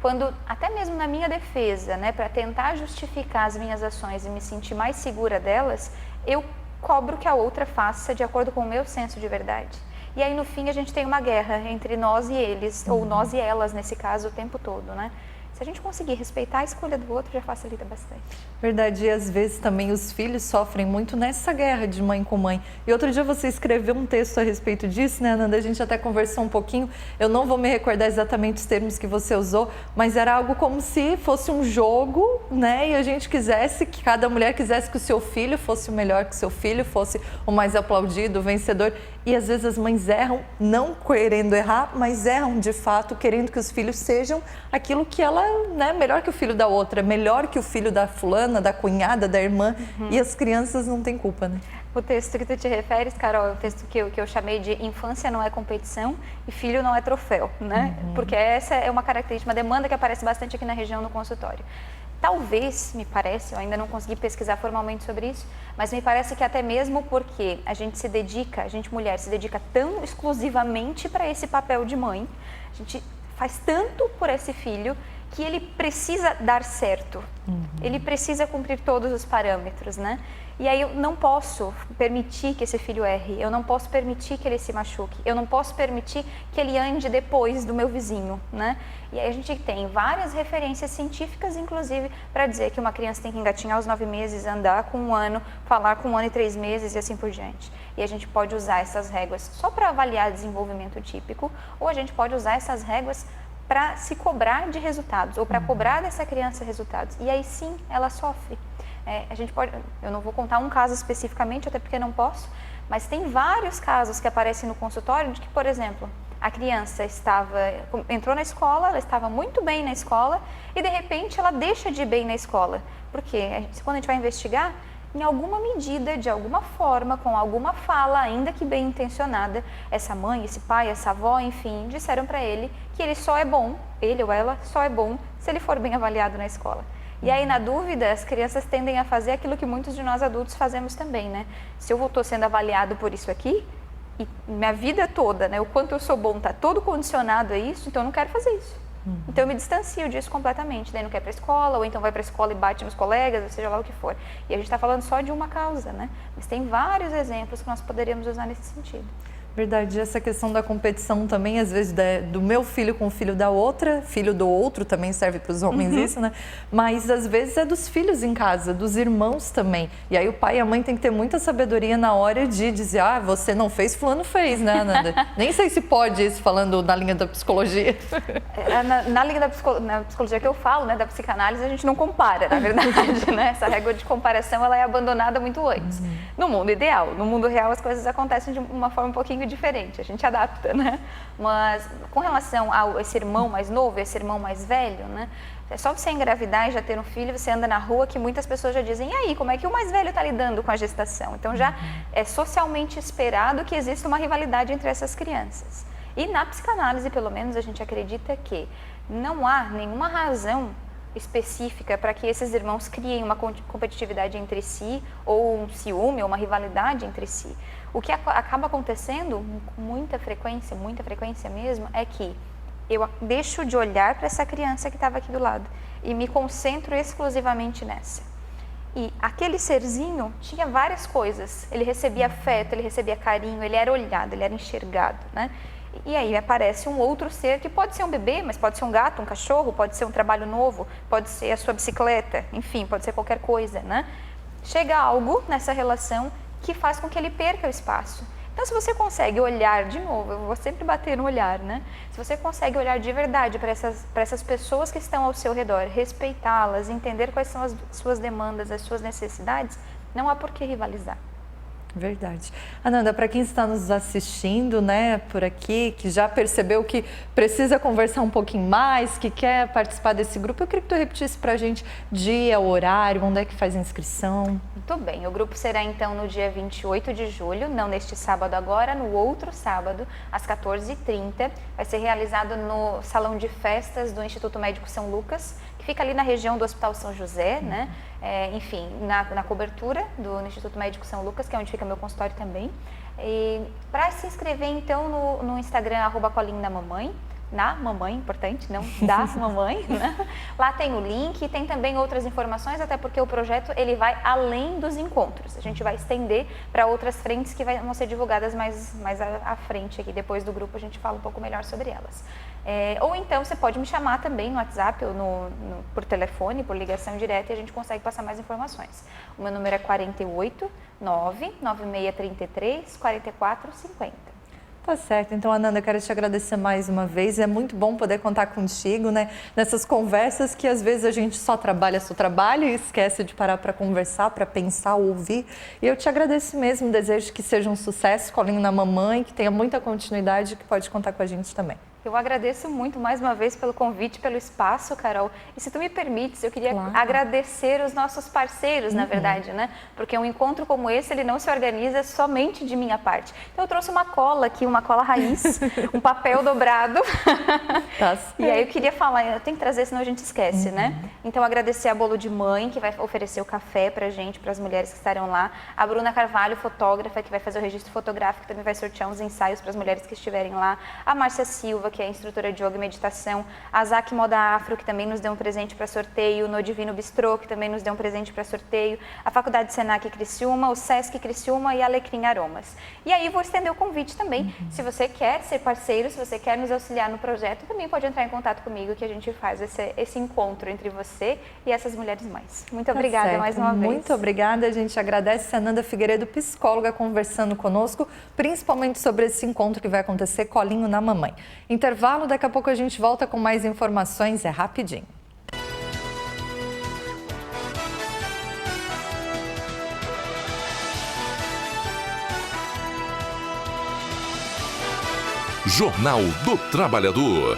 Quando, até mesmo na minha defesa, né, para tentar justificar as minhas ações e me sentir mais segura delas, eu cobro que a outra faça de acordo com o meu senso de verdade. E aí, no fim, a gente tem uma guerra entre nós e eles, ou nós e elas, nesse caso, o tempo todo, né? Se a gente conseguir respeitar a escolha do outro, já facilita bastante. Verdade, e às vezes também os filhos sofrem muito nessa guerra de mãe com mãe. E outro dia você escreveu um texto a respeito disso, né, Ananda? A gente até conversou um pouquinho, eu não vou me recordar exatamente os termos que você usou, mas era algo como se fosse um jogo, né, e a gente quisesse, que cada mulher quisesse que o seu filho fosse o melhor, que o seu filho fosse o mais aplaudido, o vencedor. E às vezes as mães erram, não querendo errar, mas erram de fato, querendo que os filhos sejam aquilo que ela, né, melhor que o filho da outra, melhor que o filho da fulana, da cunhada, da irmã, e as crianças não têm culpa, né? O texto que tu te referes, Carol, é o texto que eu chamei de infância não é competição e filho não é troféu, né? Porque essa é uma característica, uma demanda que aparece bastante aqui na região no consultório. talvez, me parece, eu ainda não consegui pesquisar formalmente sobre isso, mas me parece que até mesmo porque a gente mulher se dedica tão exclusivamente para esse papel de mãe, a gente faz tanto por esse filho que ele precisa dar certo, ele precisa cumprir todos os parâmetros, né? E aí eu não posso permitir que esse filho erre, eu não posso permitir que ele se machuque, eu não posso permitir que ele ande depois do meu vizinho, né? E aí a gente tem várias referências científicas, inclusive, para dizer que uma criança tem que engatinhar aos 9 meses, andar com 1 ano, falar com 1 ano e 3 meses e assim por diante. E a gente pode usar essas réguas só para avaliar desenvolvimento típico, ou a gente pode usar essas réguas para se cobrar de resultados, ou para cobrar dessa criança resultados. E aí sim, ela sofre. A gente pode, eu não vou contar um caso especificamente, até porque não posso, mas tem vários casos que aparecem no consultório de que, por exemplo, a criança entrou na escola, ela estava muito bem na escola e de repente ela deixa de ir bem na escola. Porque quando a gente vai investigar, em alguma medida, de alguma forma, com alguma fala, ainda que bem intencionada, essa mãe, esse pai, essa avó, enfim, disseram para ele que ele só é bom, ele ou ela só é bom se ele for bem avaliado na escola. E aí, na dúvida, as crianças tendem a fazer aquilo que muitos de nós adultos fazemos também, né? Se eu estou sendo avaliado por isso aqui, e minha vida toda, né, o quanto eu sou bom está todo condicionado a isso, então eu não quero fazer isso. Então eu me distancio disso completamente, daí não quer ir para a escola, ou então vai para a escola e bate nos colegas, ou seja lá o que for. E a gente está falando só de uma causa, né? Mas tem vários exemplos que nós poderíamos usar nesse sentido. Verdade, essa questão da competição também, às vezes, do meu filho com o filho da outra, filho do outro, também serve para os homens isso, né? Mas, às vezes, é dos filhos em casa, dos irmãos também. E aí o pai e a mãe tem que ter muita sabedoria na hora de dizer, você não fez, fulano fez, né, Ananda? Nem sei se pode isso, falando na linha da psicologia. Na linha na psicologia que eu falo, né, da psicanálise, a gente não compara, na verdade, né? Essa régua de comparação, ela é abandonada muito antes. No mundo ideal, no mundo real, as coisas acontecem de uma forma um pouquinho diferente, a gente adapta, né? Mas com relação a esse irmão mais novo, esse irmão mais velho, né? É só você engravidar e já ter um filho, você anda na rua que muitas pessoas já dizem, e aí, como é que o mais velho está lidando com a gestação? Então já é socialmente esperado que exista uma rivalidade entre essas crianças. E na psicanálise, pelo menos, a gente acredita que não há nenhuma razão específica para que esses irmãos criem uma competitividade entre si, ou um ciúme, ou uma rivalidade entre si. O que acaba acontecendo com muita frequência mesmo, é que eu deixo de olhar para essa criança que estava aqui do lado e me concentro exclusivamente nessa. E aquele serzinho tinha várias coisas, ele recebia afeto, ele recebia carinho, ele era olhado, ele era enxergado, né? E aí aparece um outro ser que pode ser um bebê, mas pode ser um gato, um cachorro, pode ser um trabalho novo, pode ser a sua bicicleta, enfim, pode ser qualquer coisa, né? Chega algo nessa relação que faz com que ele perca o espaço. Então, se você consegue olhar, de novo, eu vou sempre bater no olhar, né? Se você consegue olhar de verdade para essas pessoas que estão ao seu redor, respeitá-las, entender quais são as suas demandas, as suas necessidades, não há por que rivalizar. Verdade. Ananda, para quem está nos assistindo, né, por aqui, que já percebeu que precisa conversar um pouquinho mais, que quer participar desse grupo, eu queria que tu repetisse para a gente dia, horário, onde é que faz a inscrição. Muito bem, o grupo será então no dia 28 de julho, não neste sábado agora, no outro sábado, às 14h30. Vai ser realizado no Salão de Festas do Instituto Médico São Lucas, que fica ali na região do Hospital São José, né? Enfim, na cobertura do Instituto Médico São Lucas, que é onde fica meu consultório também. E para se inscrever, então, no Instagram, @colinhodamamãe, na mamãe, importante, não da mamãe, né? Lá tem o link e tem também outras informações, até porque o projeto ele vai além dos encontros. A gente vai estender para outras frentes que vão ser divulgadas mais à frente aqui. Depois do grupo a gente fala um pouco melhor sobre elas. Ou então você pode me chamar também no WhatsApp ou por telefone, por ligação direta, e a gente consegue passar mais informações. O meu número é 48 99633 4450. Tá certo. Então, Ananda, eu quero te agradecer mais uma vez. É muito bom poder contar contigo, né? Nessas conversas que às vezes a gente só trabalha e esquece de parar para conversar, para pensar, ouvir. E eu te agradeço mesmo. Desejo que seja um sucesso, Colinho na Mamãe, que tenha muita continuidade e que pode contar com a gente também. Eu agradeço muito mais uma vez pelo convite, pelo espaço, Carol. E se tu me permites, eu queria Claro. agradecer os nossos parceiros, na verdade, né? Porque um encontro como esse, ele não se organiza somente de minha parte. Então eu trouxe uma cola aqui, uma cola raiz, um papel dobrado. Tá E aí eu queria falar, eu tenho que trazer, senão a gente esquece, né? Então agradecer a Bolo de Mãe, que vai oferecer o café pra gente, para as mulheres que estarão lá. A Bruna Carvalho, fotógrafa, que vai fazer o registro fotográfico, também vai sortear uns ensaios para as mulheres que estiverem lá. A Márcia Silva, que é instrutora de yoga e meditação, a Zac Moda Afro, que também nos deu um presente para sorteio, no Divino Bistrô, que também nos deu um presente para sorteio, a Faculdade Senac Criciúma, o Sesc Criciúma e a Alecrim Aromas. E aí vou estender o convite também, se você quer ser parceiro, se você quer nos auxiliar no projeto, também pode entrar em contato comigo que a gente faz esse encontro entre você e essas mulheres mães. Muito obrigada certo. mais uma vez. Muito obrigada, a gente agradece a Nanda Figueiredo, psicóloga, conversando conosco, principalmente sobre esse encontro que vai acontecer, Colinho na Mamãe. Intervalo, daqui a pouco a gente volta com mais informações, é rapidinho. Jornal do Trabalhador.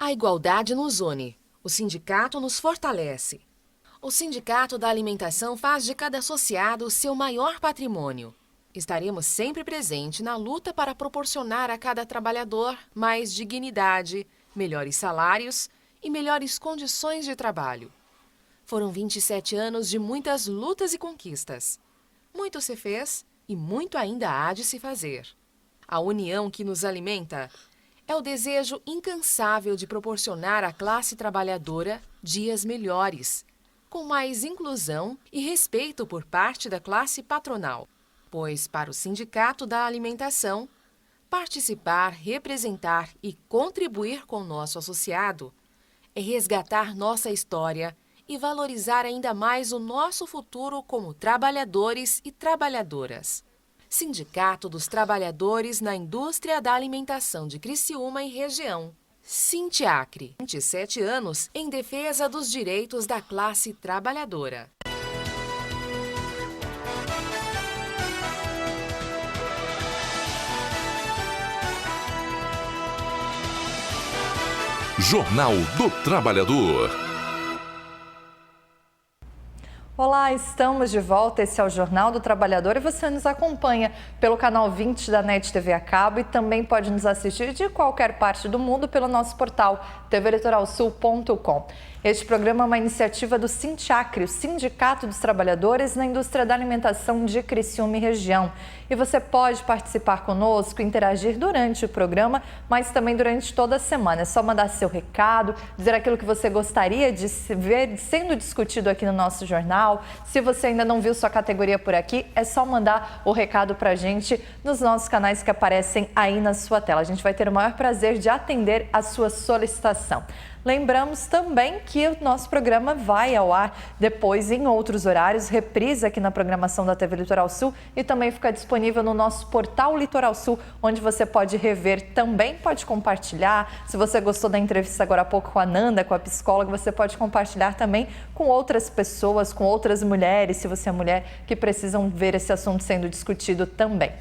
A igualdade nos une. O sindicato nos fortalece. O Sindicato da Alimentação faz de cada associado o seu maior patrimônio. Estaremos sempre presentes na luta para proporcionar a cada trabalhador mais dignidade, melhores salários e melhores condições de trabalho. Foram 27 anos de muitas lutas e conquistas. Muito se fez e muito ainda há de se fazer. A união que nos alimenta é o desejo incansável de proporcionar à classe trabalhadora dias melhores, com mais inclusão e respeito por parte da classe patronal. Pois, para o Sindicato da Alimentação, participar, representar e contribuir com o nosso associado é resgatar nossa história e valorizar ainda mais o nosso futuro como trabalhadores e trabalhadoras. Sindicato dos Trabalhadores na Indústria da Alimentação de Criciúma e Região. Sintiacre, 27 anos em defesa dos direitos da classe trabalhadora. Jornal do Trabalhador. Olá, estamos de volta. Esse é o Jornal do Trabalhador e você nos acompanha pelo canal 20 da NET TV a cabo e também pode nos assistir de qualquer parte do mundo pelo nosso portal tvlitoralsul.com. Este programa é uma iniciativa do Sindiacre, o Sindicato dos Trabalhadores na Indústria da Alimentação de Criciúma e região. E você pode participar conosco, interagir durante o programa, mas também durante toda a semana. É só mandar seu recado, dizer aquilo que você gostaria de ver sendo discutido aqui no nosso jornal. Se você ainda não viu sua categoria por aqui, é só mandar o recado para a gente nos nossos canais que aparecem aí na sua tela. A gente vai ter o maior prazer de atender a sua solicitação. Lembramos também que o nosso programa vai ao ar depois em outros horários, reprisa aqui na programação da TV Litoral Sul e também fica disponível no nosso portal Litoral Sul, onde você pode rever também, pode compartilhar. Se você gostou da entrevista agora há pouco com a Nanda, com a psicóloga, você pode compartilhar também com outras pessoas, com outras mulheres, se você é mulher, que precisam ver esse assunto sendo discutido também.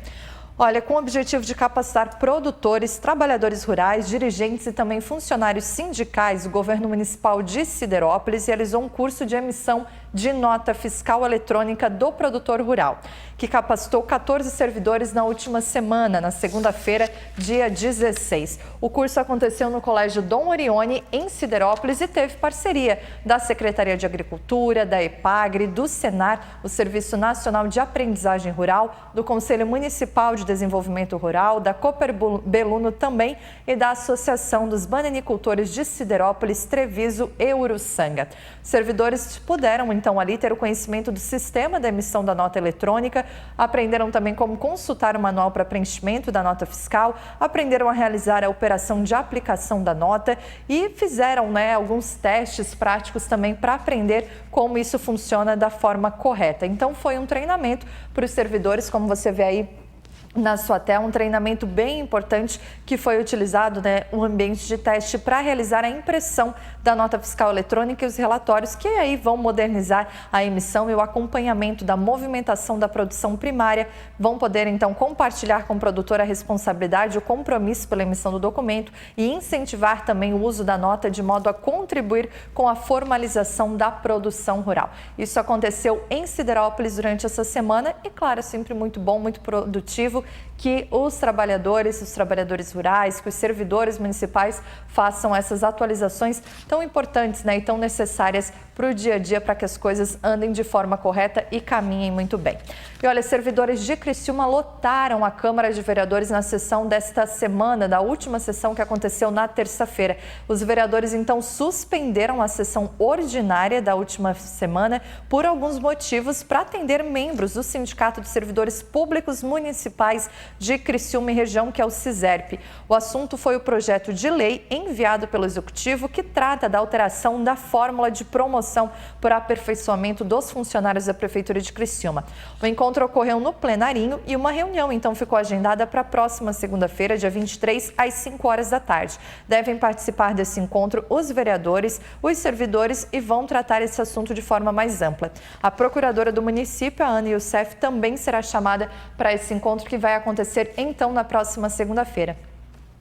Olha, com o objetivo de capacitar produtores, trabalhadores rurais, dirigentes e também funcionários sindicais, o governo municipal de Siderópolis realizou um curso de emissão de nota fiscal eletrônica do produtor rural, que capacitou 14 servidores na última semana, na segunda-feira, dia 16. O curso aconteceu no Colégio Dom Orione, em Siderópolis, e teve parceria da Secretaria de Agricultura, da EPAGRE, do Senar, o Serviço Nacional de Aprendizagem Rural, do Conselho Municipal de Desenvolvimento Rural, da Cooper Beluno também e da Associação dos Bananicultores de Siderópolis, Treviso e Uruçanga. Os servidores puderam então ali ter o conhecimento do sistema da emissão da nota eletrônica, aprenderam também como consultar o manual para preenchimento da nota fiscal, aprenderam a realizar a operação de aplicação da nota e fizeram alguns testes práticos também para aprender como isso funciona da forma correta. Então foi um treinamento para os servidores, como você vê aí na sua tela, um treinamento bem importante que foi utilizado, um ambiente de teste para realizar a impressão da nota fiscal eletrônica e os relatórios que aí vão modernizar a emissão e o acompanhamento da movimentação da produção primária, vão poder então compartilhar com o produtor a responsabilidade, o compromisso pela emissão do documento e incentivar também o uso da nota de modo a contribuir com a formalização da produção rural. Isso aconteceu em Siderópolis durante essa semana e, claro, é sempre muito bom, muito produtivo que os trabalhadores rurais, que os servidores municipais façam essas atualizações tão importantes, e tão necessárias para o dia a dia, para que as coisas andem de forma correta e caminhem muito bem. E olha, servidores de Criciúma lotaram a Câmara de Vereadores na sessão desta semana, da última sessão que aconteceu na terça-feira. Os vereadores então suspenderam a sessão ordinária da última semana por alguns motivos para atender membros do Sindicato de Servidores Públicos Municipais de Criciúma e região, que é o SISERP. O assunto foi o projeto de lei enviado pelo Executivo que trata da alteração da fórmula de promoção por aperfeiçoamento dos funcionários da Prefeitura de Criciúma. O encontro ocorreu no plenarinho e uma reunião então ficou agendada para a próxima segunda-feira, dia 23, às 5 horas da tarde. Devem participar desse encontro os vereadores, os servidores e vão tratar esse assunto de forma mais ampla. A procuradora do município, a Ana Youssef, também será chamada para esse encontro que vai acontecer então na próxima segunda-feira.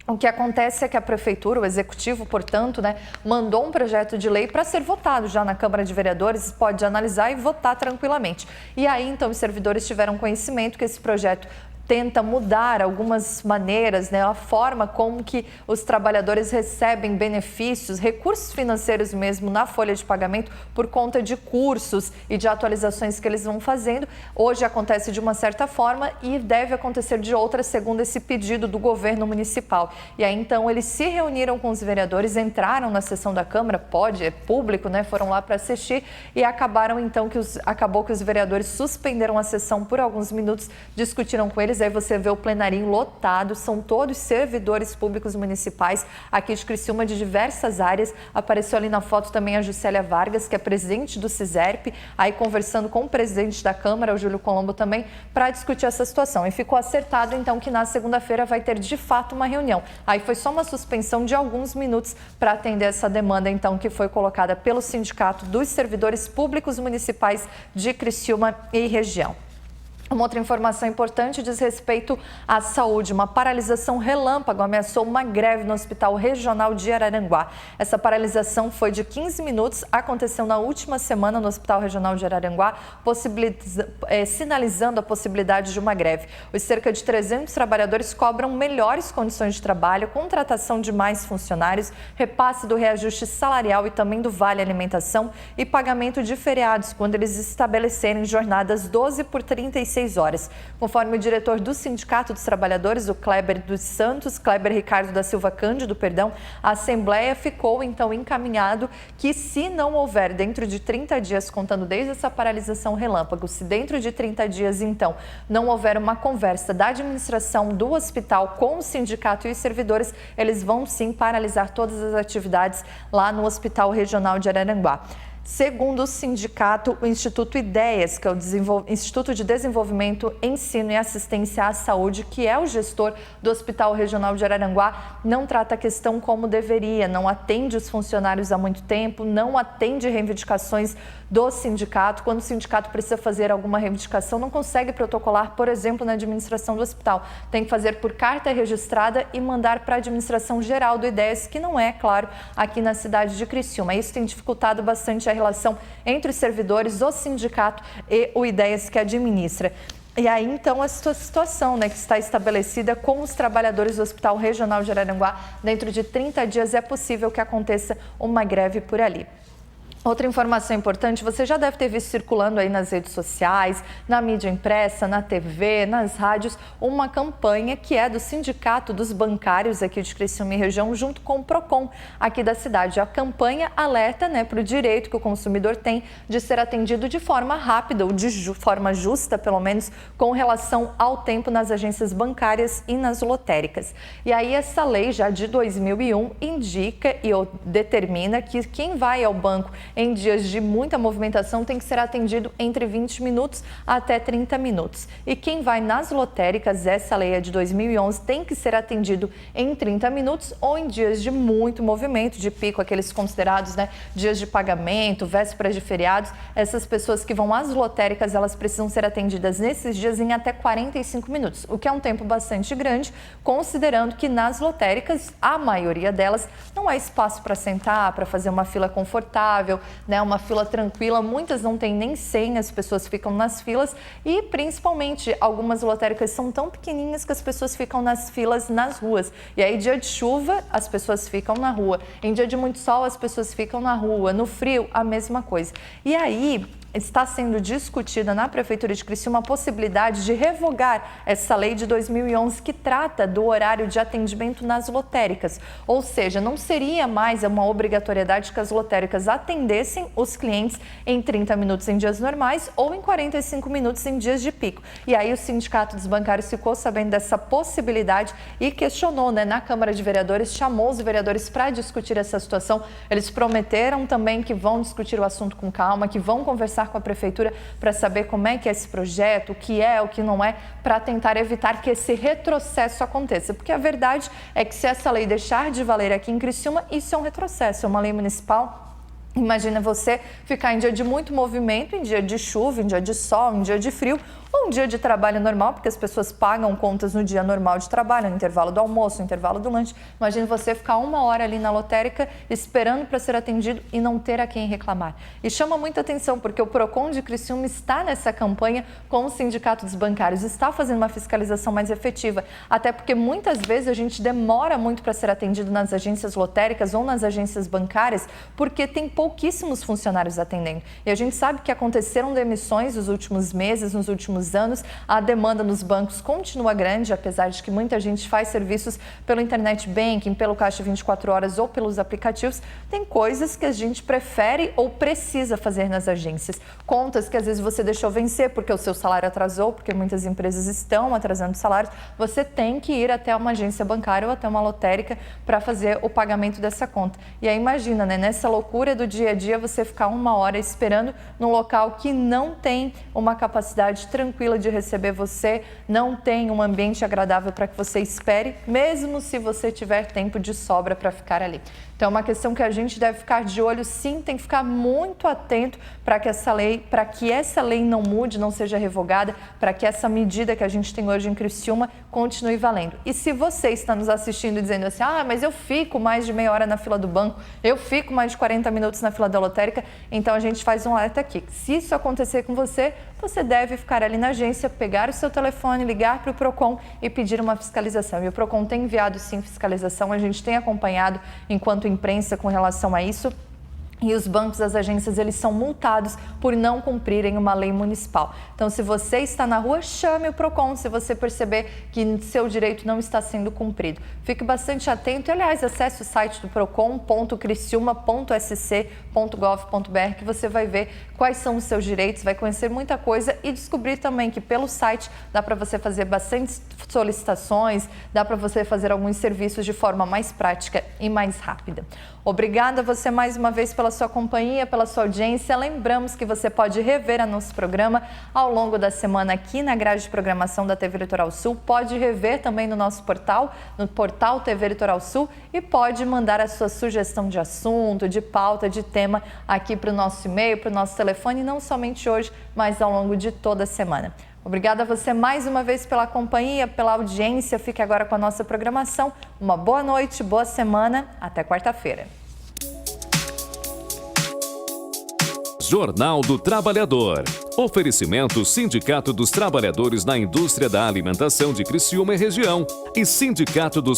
O que acontece é que a Prefeitura, o Executivo, portanto, mandou um projeto de lei para ser votado já na Câmara de Vereadores, pode analisar e votar tranquilamente. E aí, então, os servidores tiveram conhecimento que esse projeto tenta mudar algumas maneiras, a forma como que os trabalhadores recebem benefícios, recursos financeiros mesmo na folha de pagamento por conta de cursos e de atualizações que eles vão fazendo. Hoje acontece de uma certa forma e deve acontecer de outra, segundo esse pedido do governo municipal. E aí então eles se reuniram com os vereadores, entraram na sessão da Câmara, é público, foram lá para assistir e acabou que os vereadores suspenderam a sessão por alguns minutos, discutiram com eles. Aí você vê o plenarinho lotado, são todos servidores públicos municipais aqui de Criciúma, de diversas áreas. Apareceu ali na foto também a Juscelia Vargas, que é presidente do SISERP, aí conversando com o presidente da Câmara, o Júlio Colombo também, para discutir essa situação. E ficou acertado então que na segunda-feira vai ter de fato uma reunião. Aí foi só uma suspensão de alguns minutos para atender essa demanda então que foi colocada pelo Sindicato dos Servidores Públicos Municipais de Criciúma e região. Uma outra informação importante diz respeito à saúde. Uma paralisação relâmpago ameaçou uma greve no Hospital Regional de Araranguá. Essa paralisação foi de 15 minutos, aconteceu na última semana no Hospital Regional de Araranguá, sinalizando a possibilidade de uma greve. Os cerca de 300 trabalhadores cobram melhores condições de trabalho, contratação de mais funcionários, repasse do reajuste salarial e também do Vale Alimentação e pagamento de feriados, quando eles estabelecerem jornadas 12 por 36 horas. Conforme o diretor do Sindicato dos Trabalhadores, o Kleber Ricardo da Silva Cândido, a Assembleia ficou então encaminhado que, se não houver dentro de 30 dias, contando desde essa paralisação relâmpago, se dentro de 30 dias então não houver uma conversa da administração do hospital com o sindicato e os servidores, eles vão sim paralisar todas as atividades lá no Hospital Regional de Araranguá. Segundo o sindicato, o Instituto Ideias, que é o Instituto de Desenvolvimento, Ensino e Assistência à Saúde, que é o gestor do Hospital Regional de Araranguá, não trata a questão como deveria, não atende os funcionários há muito tempo, não atende reivindicações do sindicato. Quando o sindicato precisa fazer alguma reivindicação, não consegue protocolar, por exemplo, na administração do hospital. Tem que fazer por carta registrada e mandar para a administração geral do Ideias, que não é, claro, aqui na cidade de Criciúma. Isso tem dificultado bastante a relação entre os servidores, o sindicato e o Ideias que administra. E aí, então, a situação, que está estabelecida com os trabalhadores do Hospital Regional de Araranguá, dentro de 30 dias é possível que aconteça uma greve por ali. Outra informação importante, você já deve ter visto circulando aí nas redes sociais, na mídia impressa, na TV, nas rádios, uma campanha que é do Sindicato dos Bancários aqui de Criciúma e região, junto com o Procon aqui da cidade. A campanha alerta para o direito que o consumidor tem de ser atendido de forma rápida ou de forma justa, pelo menos, com relação ao tempo nas agências bancárias e nas lotéricas. E aí essa lei já de 2001 indica e determina que quem vai ao banco em dias de muita movimentação tem que ser atendido entre 20 minutos até 30 minutos. E quem vai nas lotéricas, essa lei é de 2011, tem que ser atendido em 30 minutos ou em dias de muito movimento, de pico, aqueles considerados dias de pagamento, vésperas de feriados. Essas pessoas que vão às lotéricas, elas precisam ser atendidas nesses dias em até 45 minutos, o que é um tempo bastante grande, considerando que nas lotéricas, a maioria delas, não há espaço para sentar, para fazer uma fila confortável, uma fila tranquila, muitas não têm nem senha, as pessoas ficam nas filas e principalmente algumas lotéricas são tão pequenininhas que as pessoas ficam nas filas nas ruas. E aí dia de chuva as pessoas ficam na rua, em dia de muito sol as pessoas ficam na rua, no frio a mesma coisa. E aí está sendo discutida na Prefeitura de Criciúma a possibilidade de revogar essa lei de 2011 que trata do horário de atendimento nas lotéricas. Ou seja, não seria mais uma obrigatoriedade que as lotéricas atendessem os clientes em 30 minutos em dias normais ou em 45 minutos em dias de pico. E aí o Sindicato dos Bancários ficou sabendo dessa possibilidade e questionou, na Câmara de Vereadores, chamou os vereadores para discutir essa situação. Eles prometeram também que vão discutir o assunto com calma, que vão conversar com a Prefeitura para saber como é que é esse projeto, o que é, o que não é, para tentar evitar que esse retrocesso aconteça. Porque a verdade é que se essa lei deixar de valer aqui em Criciúma, isso é um retrocesso, é uma lei municipal. Imagina você ficar em dia de muito movimento, em dia de chuva, em dia de sol, em dia de frio, ou um dia de trabalho normal, porque as pessoas pagam contas no dia normal de trabalho, no intervalo do almoço, no intervalo do lanche. Imagina você ficar 1 hora ali na lotérica esperando para ser atendido e não ter a quem reclamar. E chama muita atenção, porque o Procon de Criciúma está nessa campanha com o Sindicato dos Bancários, está fazendo uma fiscalização mais efetiva, até porque muitas vezes a gente demora muito para ser atendido nas agências lotéricas ou nas agências bancárias, porque tem pouquíssimos funcionários atendendo. E a gente sabe que aconteceram demissões nos últimos meses, nos últimos anos, a demanda nos bancos continua grande, apesar de que muita gente faz serviços pelo internet banking, pelo caixa 24 horas ou pelos aplicativos. Tem coisas que a gente prefere ou precisa fazer nas agências. Contas que às vezes você deixou vencer porque o seu salário atrasou, porque muitas empresas estão atrasando salários. Você tem que ir até uma agência bancária ou até uma lotérica para fazer o pagamento dessa conta. E aí imagina, nessa loucura do do dia a dia você ficar 1 hora esperando num local que não tem uma capacidade tranquila de receber você, não tem um ambiente agradável para que você espere, mesmo se você tiver tempo de sobra para ficar ali. Então é uma questão que a gente deve ficar de olho, sim, tem que ficar muito atento para que essa lei não mude, não seja revogada, para que essa medida que a gente tem hoje em Criciúma continue valendo. E se você está nos assistindo dizendo assim, mas eu fico mais de meia hora na fila do banco, eu fico mais de 40 minutos na fila da lotérica, então a gente faz um alerta aqui. Se isso acontecer com você, você deve ficar ali na agência, pegar o seu telefone, ligar para o Procon e pedir uma fiscalização. E o Procon tem enviado sim fiscalização, a gente tem acompanhado enquanto imprensa com relação a isso. E os bancos, as agências, eles são multados por não cumprirem uma lei municipal. Então, se você está na rua, chame o Procon se você perceber que seu direito não está sendo cumprido. Fique bastante atento e, aliás, acesse o site do procon.criciúma.sc.gov.br que você vai ver quais são os seus direitos, vai conhecer muita coisa e descobrir também que pelo site dá para você fazer bastante solicitações, dá para você fazer alguns serviços de forma mais prática e mais rápida. Obrigada a você mais uma vez pela sua companhia, pela sua audiência. Lembramos que você pode rever nosso programa ao longo da semana aqui na grade de programação da TV Litoral Sul. Pode rever também no nosso portal, no portal TV Litoral Sul, e pode mandar a sua sugestão de assunto, de pauta, de tema aqui para o nosso e-mail, para o nosso telefone, não somente hoje, mas ao longo de toda a semana. Obrigada a você mais uma vez pela companhia, pela audiência. Fique agora com a nossa programação. Uma boa noite, boa semana. Até quarta-feira. Jornal do Trabalhador. Oferecimento Sindicato dos Trabalhadores na Indústria da Alimentação de Criciúma e Região e Sindicato dos